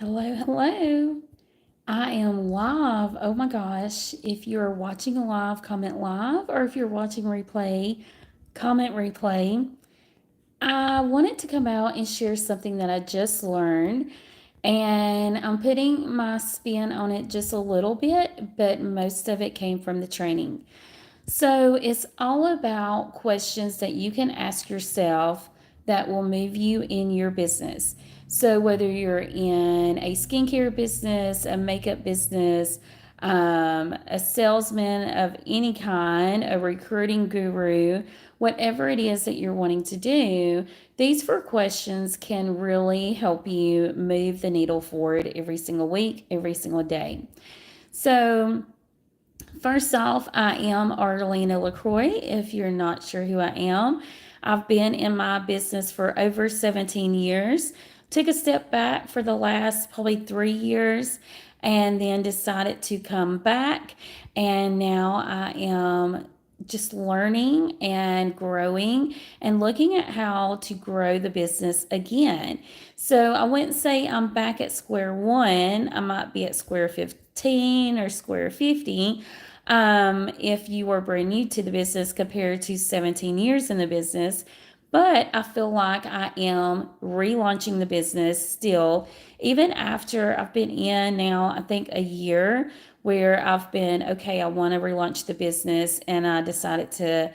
Hello, hello. I am live. Oh my gosh. If you're watching live, comment live, or if you're watching replay, comment replay. I wanted to come out and share something that I just learned, and I'm putting my spin on it just a little bit, but most of it came from the training. So it's all about questions that you can ask yourself that will move you in your business. So whether you're in a skincare business, a makeup business, a salesman of any kind, a recruiting guru, whatever it is that you're wanting to do, these four questions can really help you move the needle forward every single week, every single day. So, first off, I am Arlena LaCroix. If you're not sure who I am, I've been in my business for over 17 years. Took a step back for the last probably 3 years and then decided to come back. And now I am just learning and growing and looking at how to grow the business again. So I wouldn't say I'm back at square one. I might be at square 15 or square 50 if you are brand new to the business compared to 17 years in the business. But I feel like I am relaunching the business still, even after I've been in now, I think a year where I've been, okay, I want to relaunch the business, and I decided to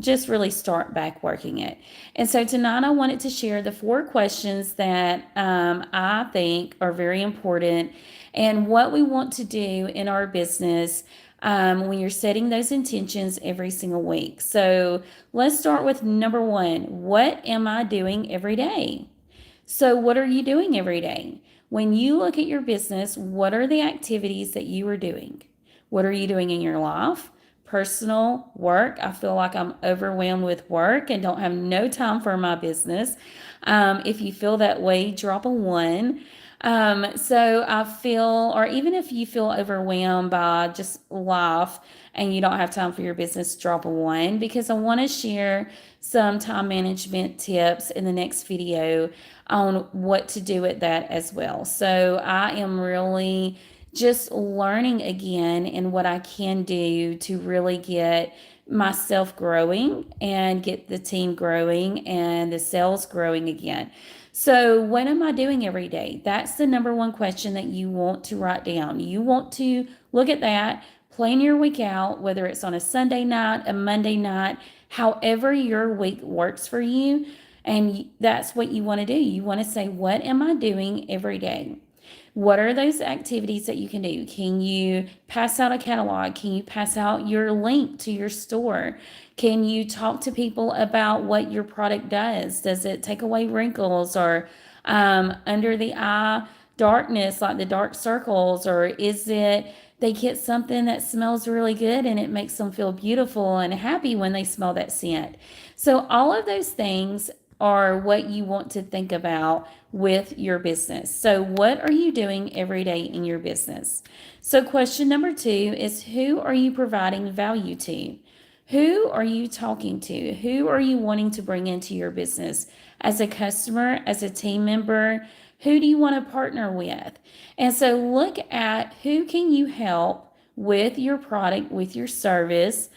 just really start back working it. And so tonight I wanted to share the four questions that I think are very important and what we want to do in our business when you're setting those intentions every single week. So let's start with number one. What am I doing every day? So, what are you doing every day? When you look at your business, what are the activities that you are doing? What are you doing in your life? Personal, work. I feel like I'm overwhelmed with work and don't have no time for my business. If you feel that way, drop a one. So I feel, or even if you feel overwhelmed by just life and you don't have time for your business, drop a one, because I want to share some time management tips in the next video on what to do with that as well. So I am really just learning again and what I can do to really get myself growing and get the team growing and the sales growing again. So, what am I doing every day? That's the number one question that you want to write down. You want to look at that, plan your week out, whether it's on a Sunday night, a Monday night, however your week works for you. And that's what you want to do. You want to say, what am I doing every day? What are those activities that you can do? Can you pass out a catalog? Can you pass out your link to your store? Can you talk to people about what your product does? Does it take away wrinkles or under the eye darkness, like the dark circles? Or is it they get something that smells really good and it makes them feel beautiful and happy when they smell that scent? So, all of those things are what you want to think about with your business. So, what are you doing every day in your business? So, question number two is, who are you providing value to? Who are you talking to? Who are you wanting to bring into your business as a customer, as a team member? Who do you want to partner with? And so look at who can you help with your product, with your service,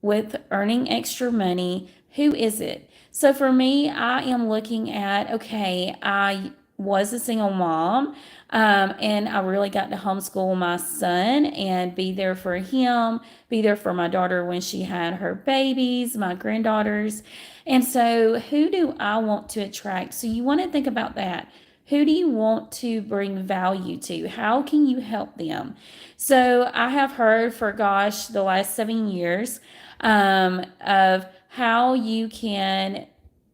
with earning extra money. Who is it? So for me, I am looking at, okay, I was a single mom, and I really got to homeschool my son and be there for him, be there for my daughter when she had her babies, my granddaughters. And so, who do I want to attract? So, you want to think about that. Who do you want to bring value to? How can you help them? So, I have heard for gosh, the last 7 years of how you can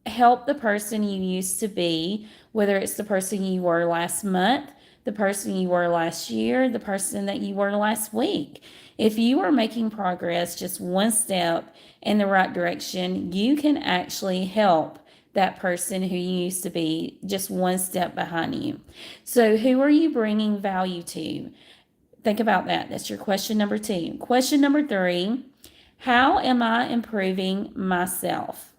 help the person you used to be, whether it's the person you were last month, the person you were last year, the person that you were last week. If you are making progress just one step in the right direction, you can actually help that person who you used to be just one step behind you. So, who are you bringing value to? Think about that. That's your question number two. Question number three, how am I improving myself?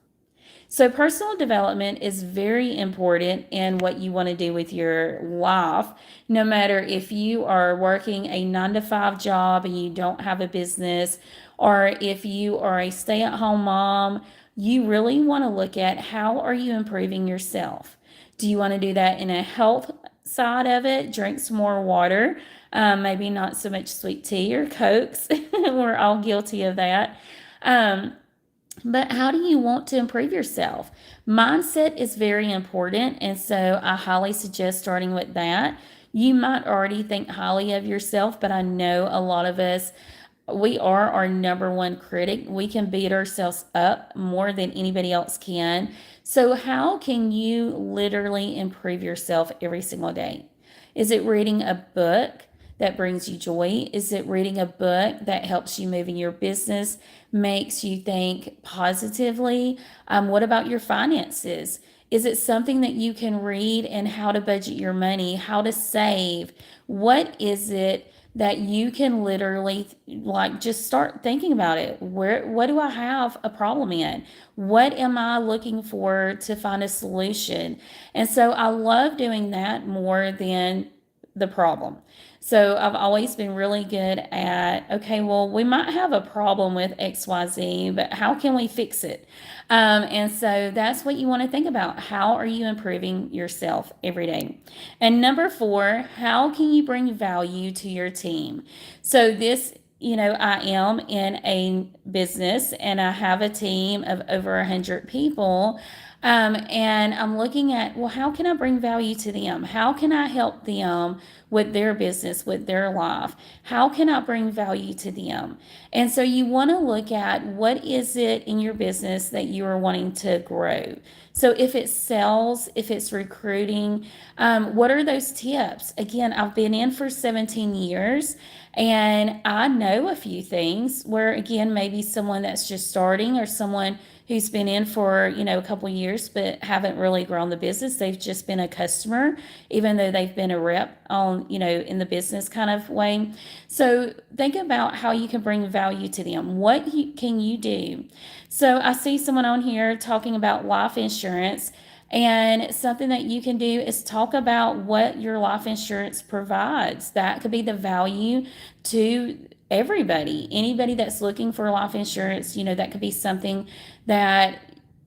So, personal development is very important in what you want to do with your life. No matter if you are working a 9 to 5 job and you don't have a business, or if you are a stay at home mom, you really want to look at how are you improving yourself. Do you want to do that in a health side of it? Drink some more water, maybe not so much sweet tea or Cokes. We're all guilty of that. Um, but how do you want to improve yourself? Mindset is very important, and so I highly suggest starting with that. You might already think highly of yourself, but I know a lot of us, we are our number one critic. We can beat ourselves up more than anybody else can. So, how can you literally improve yourself every single day? Is it reading a book that brings you joy? Is it reading a book that helps you move in your business, makes you think positively? What about your finances? Is it something that you can read and how to budget your money, how to save? What is it that you can literally like just start thinking about it? What do I have a problem in? What am I looking for to find a solution? And so I love doing that more than the problem. So I've always been really good at, okay, well, we might have a problem with XYZ, but how can we fix it? And so that's what you want to think about. How are you improving yourself every day? And number 4, how can you bring value to your team? So this, I am in a business and I have a team of over 100 people. And I'm looking at, well, how can I bring value to them? How can I help them with their business, with their life? How can I bring value to them? And so you want to look at what is it in your business that you are wanting to grow. So if it's sales, if it's recruiting, what are those tips? Again, I've been in for 17 years and I know a few things where, again, maybe someone that's just starting or someone who's been in for, a couple years but haven't really grown the business. They've just been a customer, even though they've been a rep on, in the business kind of way. So think about how you can bring value to them. Can you do? So I see someone on here talking about life insurance. And something that you can do is talk about what your life insurance provides. That could be the value to everybody. Anybody that's looking for life insurance, that could be something that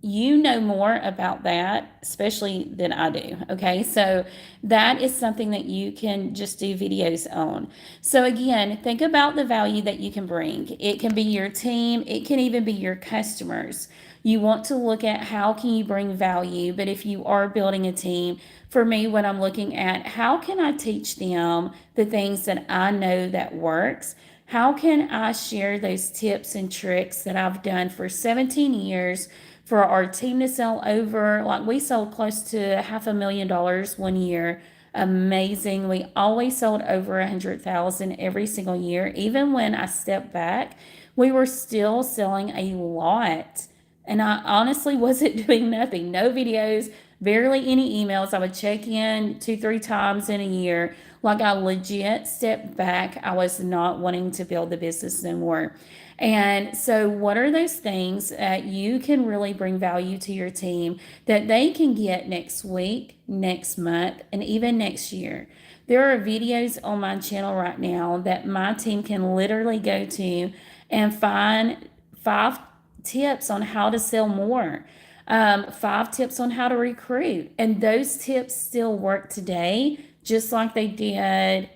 you know more about that, especially than I do. Okay, so that is something that you can just do videos on. So, again, think about the value that you can bring. It can be your team, it can even be your customers. You want to look at how can you bring value, but if you are building a team, for me, when I'm looking at how can I teach them the things that I know that works, how can I share those tips and tricks that I've done for 17 years for our team to sell over, like we sold close to $500,000 one year. Amazing. We always sold over 100,000 every single year. Even when I stepped back, we were still selling a lot. And I honestly wasn't doing nothing. No videos, barely any emails. I would check in 2, 3 times in a year. Like I legit stepped back. I was not wanting to build the business no more. And so, what are those things that you can really bring value to your team that they can get next week, next month, and even next year? There are videos on my channel right now that my team can literally go to and find 5 tips on how to sell more, 5 tips on how to recruit. And those tips still work today, just like they did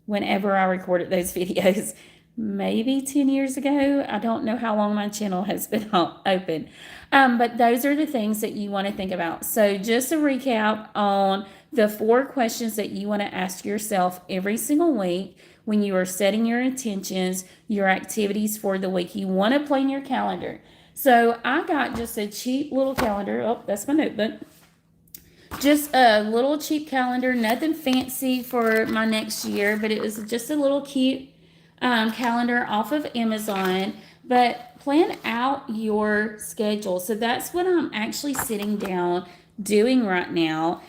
whenever I recorded those videos. Maybe 10 years ago. I don't know how long my channel has been open. But those are the things that you want to think about. So just a recap on the 4 questions that you want to ask yourself every single week when you are setting your intentions, your activities for the week. You want to plan your calendar. So I got just a cheap little calendar. Oh, that's my notebook. Just a little cheap calendar, nothing fancy for my next year, but it was just a little cute calendar off of Amazon. But plan out your schedule. So that's what I'm actually sitting down doing right now.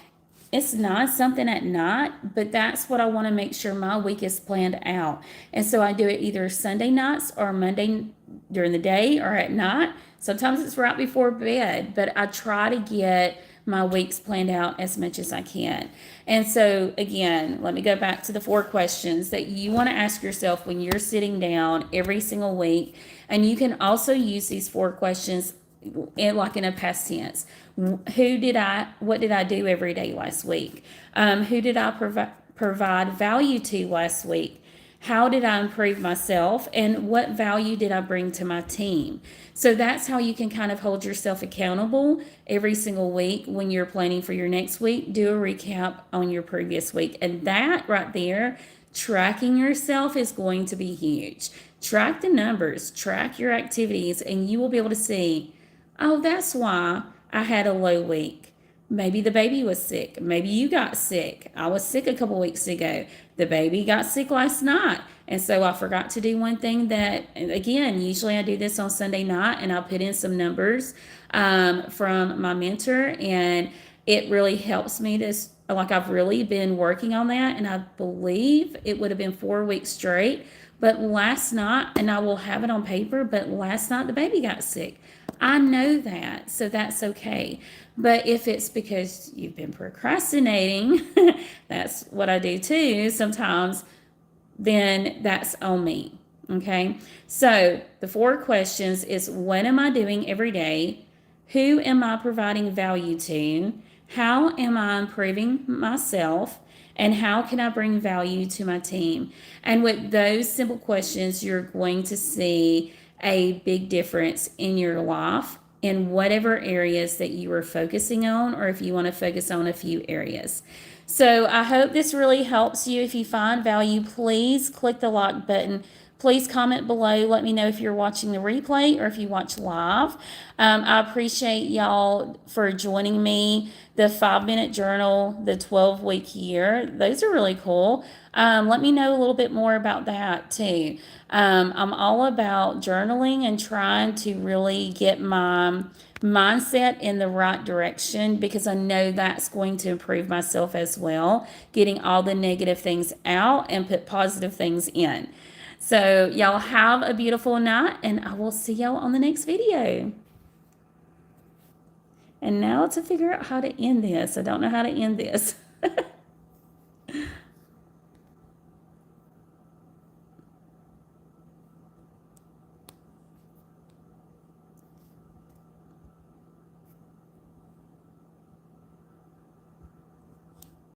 It's not something at night, but that's what I want to make sure my week is planned out. And so I do it either Sunday nights or Monday during the day or at night. Sometimes it's right before bed, but I try to get my weeks planned out as much as I can. And so, again, let me go back to the 4 questions that you want to ask yourself when you're sitting down every single week. And you can also use these 4 questions in a past tense. What did I do every day last week? Who did I provide value to last week? How did I improve myself? And what value did I bring to my team? So that's how you can kind of hold yourself accountable every single week when you're planning for your next week. Do a recap on your previous week. And that right there, tracking yourself, is going to be huge. Track the numbers, track your activities, and you will be able to see, oh, that's why I had a low week. Maybe the baby was sick. Maybe you got sick. I was sick a couple weeks ago. The baby got sick last night. And so I forgot to do one thing that, again, usually I do this on Sunday night and I'll put in some numbers from my mentor. And it really helps me to, like, I've really been working on that. And I believe it would have been 4 weeks straight. But last night, and I will have it on paper, but last night the baby got sick. I know that, so that's okay. But if it's because you've been procrastinating, that's what I do too sometimes, then that's on me. Okay. So the 4 questions is, what am I doing every day? Who am I providing value to? How am I improving myself? And how can I bring value to my team? And with those simple questions, you're going to see a big difference in your life in whatever areas that you are focusing on, or if you want to focus on a few areas. So I hope this really helps you. If you find value, please click the like button. Please comment below. Let me know if you're watching the replay or if you watch live. I appreciate y'all for joining me. The 5-minute journal, the 12-week year, those are really cool. Let me know a little bit more about that too. I'm all about journaling and trying to really get my mindset in the right direction, because I know that's going to improve myself as well, getting all the negative things out and put positive things in. So y'all have a beautiful night, and I will see y'all on the next video. And now to figure out how to end this. I don't know how to end this.